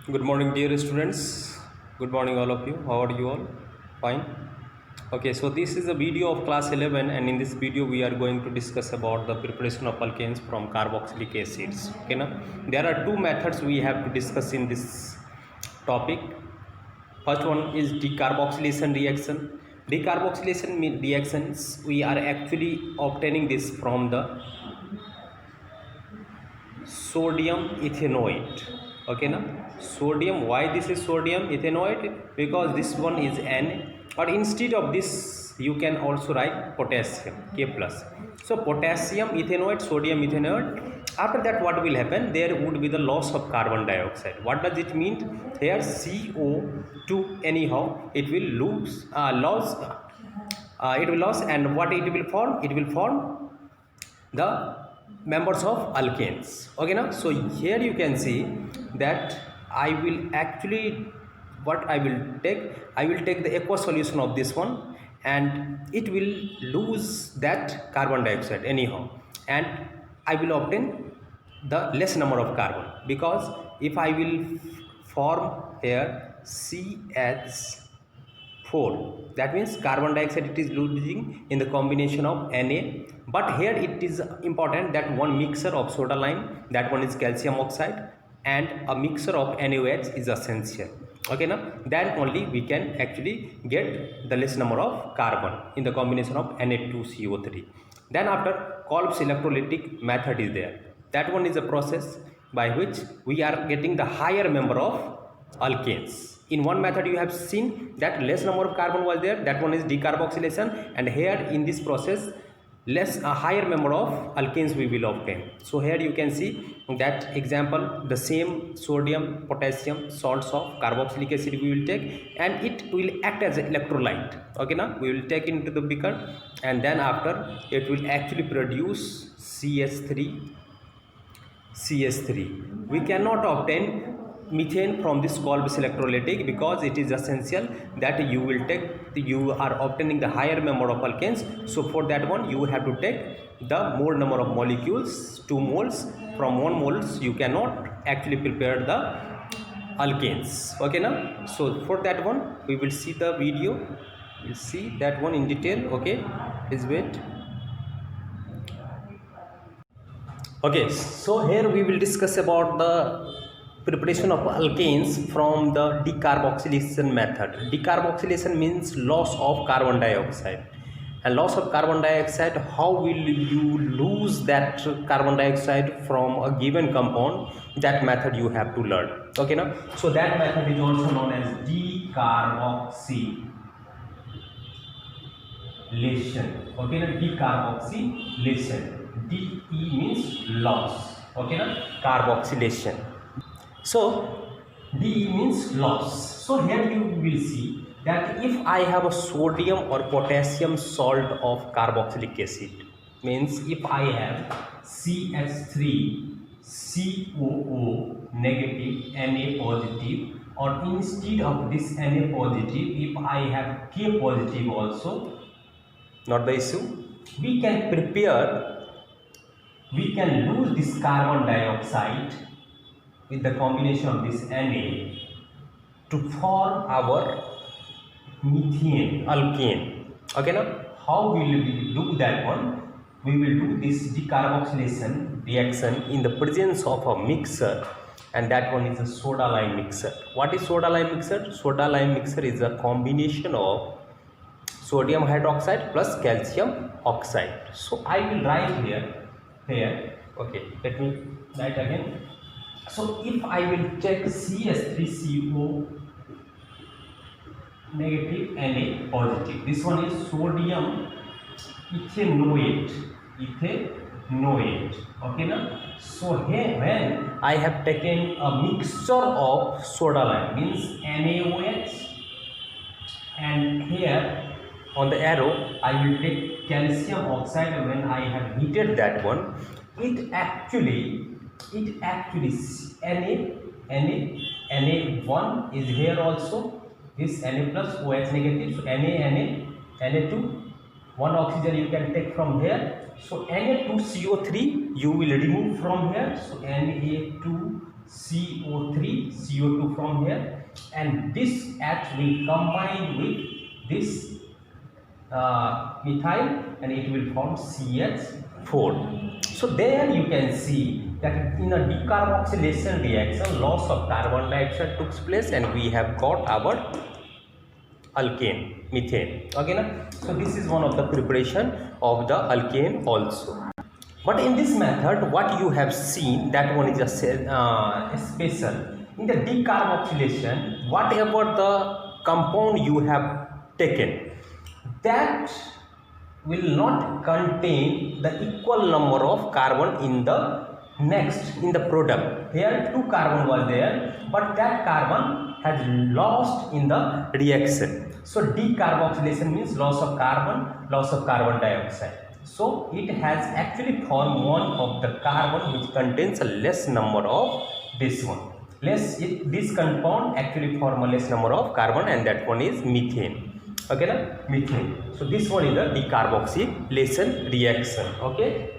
Good morning, dear students. Good morning, all of you. How are you all? Fine. Okay, so this is a video of class 11, and in this video, we are going to discuss about the preparation of alkanes from carboxylic acids. Okay, now there are two methods we have to discuss in this topic. First one is decarboxylation reaction. Decarboxylation reactions, we are actually obtaining this from the sodium ethanoate. Okay, now sodium, why this is sodium ethanoate? Because this one is N, or instead of this you can also write potassium, K plus. So potassium ethanoate, sodium ethanoate. After that, what will happen? There would be the loss of carbon dioxide. What does it mean? Here CO2, anyhow it will lose it will lose, and what it will form? It will form the members of alkanes. Okay, now so here you can see that I will actually, what I will take the aqueous solution of this one, and it will lose that carbon dioxide anyhow, and I will obtain the less number of carbon, because if I will form here CH4, that means carbon dioxide it is losing in the combination of Na. But here it is important that one mixture of soda lime, that one is calcium oxide, and a mixture of NaOH is essential. Okay, now then only we can actually get the less number of carbon in the combination of Na2CO3. Then after, Kolb's electrolytic method is there. That one is a process by which we are getting the higher number of alkanes. In one method you have seen that less number of carbon was there, that one is decarboxylation, and here in this process a higher number of alkanes we will obtain. So here you can see that example, the same sodium potassium salts of carboxylic acid we will take, and it will act as an electrolyte. Okay, now we will take into the beaker, and then after it will actually produce CH3. We cannot obtain methane from this Kolb's electrolytic, because it is essential that you are obtaining the higher number of alkanes. So for that one you have to take the more number of molecules, 2 moles. From 1 moles you cannot actually prepare the alkanes. Okay, now so for that one we will see the video, we'll see that one in detail. Okay, please wait. Okay, so here we will discuss about the preparation of alkanes from the decarboxylation method. Decarboxylation means loss of carbon dioxide. And loss of carbon dioxide, how will you lose that carbon dioxide from a given compound? That method you have to learn. Okay, now so that method is also known as decarboxylation. Okay, now decarboxylation. De means loss. Okay, now carboxylation. So De means loss. So here you will see that if I have a sodium or potassium salt of carboxylic acid, means if I have CH3COO negative Na positive, or instead of this Na positive, if I have K positive also, not the issue, we can lose this carbon dioxide with the combination of this Na to form our methane alkane. Okay, now how will we do that one? We will do this decarboxylation reaction in the presence of a mixer, and that one is a soda lime mixer. What is soda lime mixer? Soda lime mixer is a combination of sodium hydroxide plus calcium oxide. So I will write here. Okay, let me write again. So if I will check CH3CO negative Na positive, this one is sodium ethanoate. Okay, now so here when I have taken a mixture of soda lime, means NaOH, and here on the arrow I will take calcium oxide. When I have heated that one, it actually Na1 is here also, this Na plus OH negative, so Na2, one oxygen you can take from here. So Na2CO3 you will remove from here, so Na2 CO3, CO2 from here, and this H will combine with this methyl and it will form CH4. So there you can see that in a decarboxylation reaction, loss of carbon dioxide took place and we have got our alkane, methane. Okay, na? So this is one of the preparation of the alkane also. But in this method, what you have seen, that one is a special. In the decarboxylation, whatever the compound you have taken, that will not contain the equal number of carbon in the product. Here 2 carbon was there, but that carbon has lost in the reaction. So decarboxylation means loss of carbon dioxide. So it has actually formed one of the carbon which contains a less number of this one. This compound actually form a less number of carbon, and that one is methane. Okay, na? Methane. So this one is the decarboxylation reaction. Okay.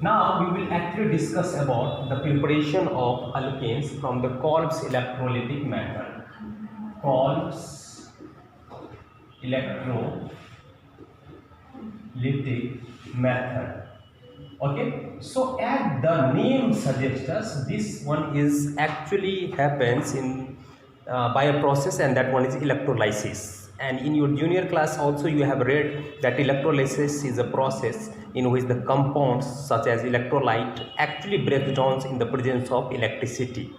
Now we will actually discuss about the preparation of alkanes from the Kolb's electrolytic method. Kolb's electrolytic method. Okay, so as the name suggests us, this one is actually happens in by a process, and that one is electrolysis. And in your junior class also you have read that electrolysis is a process in which the compounds such as electrolyte actually breaks down in the presence of electricity.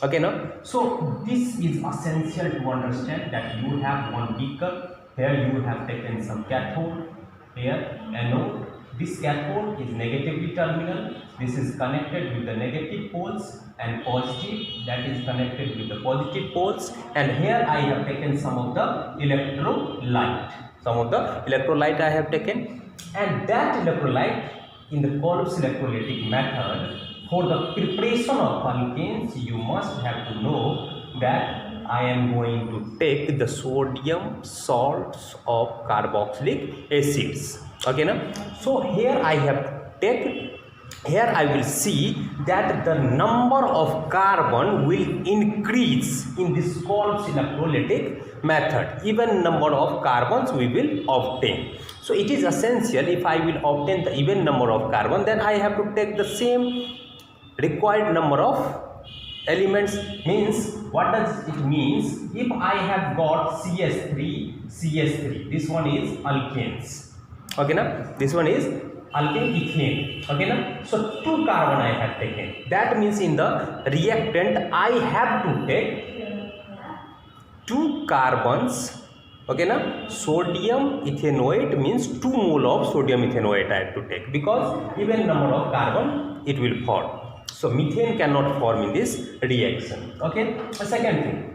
Okay, now so this is essential to understand that you have one beaker. Here you have taken some cathode, here anode. This cathode is negatively terminal. This is connected with the negative poles, and positive, that is connected with the positive poles. And here I have taken some of the electrolyte. I have taken, and that electrolyte in the Kolb's electrolytic method, for the preparation of alkanes, you must have to know that I am going to take the sodium salts of carboxylic acids. Okay, now so here I have taken, here I will see that the number of carbon will increase in this Kolb's electrolytic method. Even number of carbons we will obtain. So it is essential, if I will obtain the even number of carbon, then I have to take the same required number of elements. Means what does it means? If I have got CH3, this one is alkanes. Okay, now this one is alkane ethane. Okay, now so 2 carbon I have taken. That means in the reactant I have to take 2 carbons. Okay, now sodium ethanoate means 2 mole of sodium ethanoate I have to take, because even number of carbon it will form. So methane cannot form in this reaction. Okay, the second thing,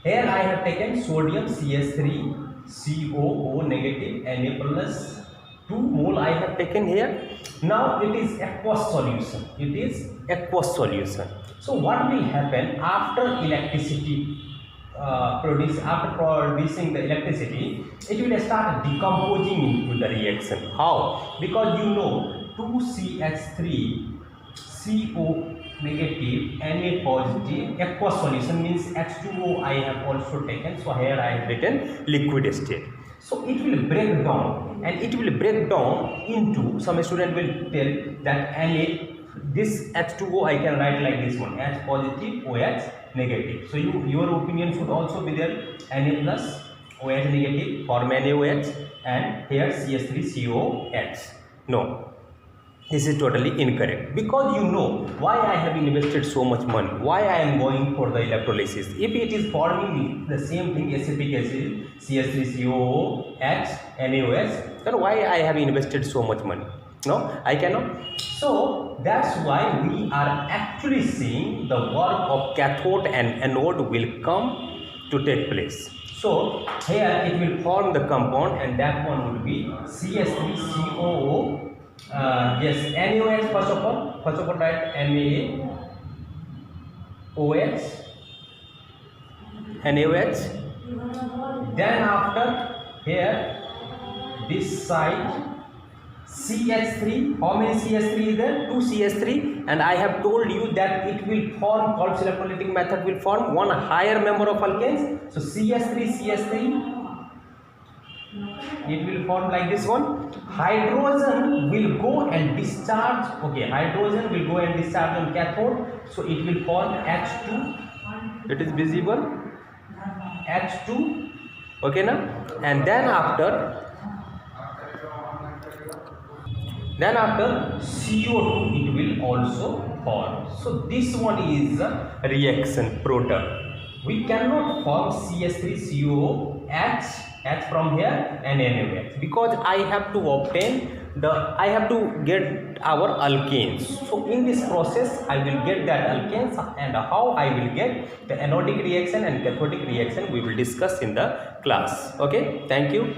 here I have taken sodium CH3 COO negative Na plus 2 mole I have taken here. Now it is aqueous solution. So what will happen after electricity after producing the electricity, it will start decomposing into the reaction. How? Because you know 2CH3 CO negative Na positive aqueous solution means H2O I have also taken. So here I have written liquid state. So it will break down, and it will break down into, some student will tell that Na, this H2O I can write like this one, H positive OH negative. So your opinion should also be there, Na plus OH negative form NaOH, and here CH3COH. No, this is totally incorrect, because you know why I have invested so much money, why I am going for the electrolysis. If it is forming the same thing, acetic acid, CH3COOH, NaOH, then why I have invested so much money? No, I cannot. So that's why we are actually seeing the work of cathode and anode will come to take place. So here it will form the compound, and that one will be CH3COO. Yes, NaOH first of all write NaOH. Then after here this side CH3. How many CH3 is there? 2 CH3, and I have told you that it will form, Kolb's electrolytic method will form one higher member of alkanes. So CH3, it will form like this one. Hydrogen will go and discharge. Okay, hydrogen will go and discharge on cathode. So it will form H2. It is visible. H2. Okay, now, and then after CO2 it will also form. So this one is a reaction product. We cannot form CH3COO H from here and anywhere, because I have to get our alkanes. So in this process I will get that alkanes, and how I will get the anodic reaction and cathodic reaction we will discuss in the class. Okay, thank you.